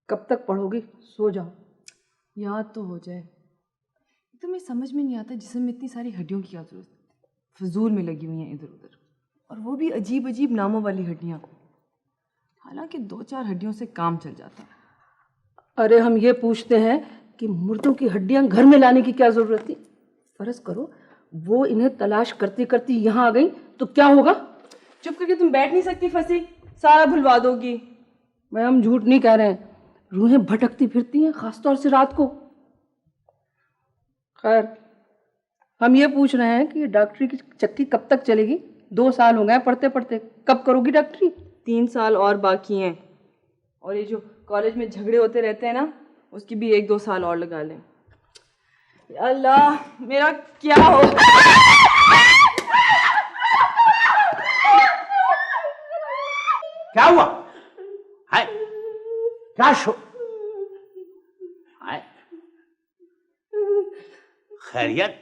कब तक पढ़ोगी? सो जाओ। याद तो हो जाए। तुम्हें समझ में नहीं आता जिस्म में इतनी सारी हड्डियों की क्या जरूरत है। फजूल में लगी हुई हैं इधर उधर, और वो भी अजीब अजीब नामों वाली हड्डियाँ। हालांकि 2-4 हड्डियों से काम चल जाता है। अरे हम ये पूछते हैं कि मुर्दों की हड्डियां घर में लाने की क्या जरूरत थी? फर्ज करो वो इन्हें तलाश करती करती यहाँ आ गई तो क्या होगा? चुप करके तुम बैठ नहीं सकती फंसी, सारा भुलवा दोगी। मैम झूठ नहीं कह रहे हैं, रूहें भटकती फिरती हैं, खासतौर से रात को। खैर हम ये पूछ रहे हैं कि डॉक्टरी की चक्की कब तक चलेगी? 2 साल हो गए पढ़ते पढ़ते, कब करोगी डॉक्टरी? 3 साल और बाकी हैं, और ये जो कॉलेज में झगड़े होते रहते हैं ना, उसकी भी 1-2 साल और लगा लें। अल्लाह मेरा क्या हो। क्या हुआ? हाय क्या शो? हाय खैरियत?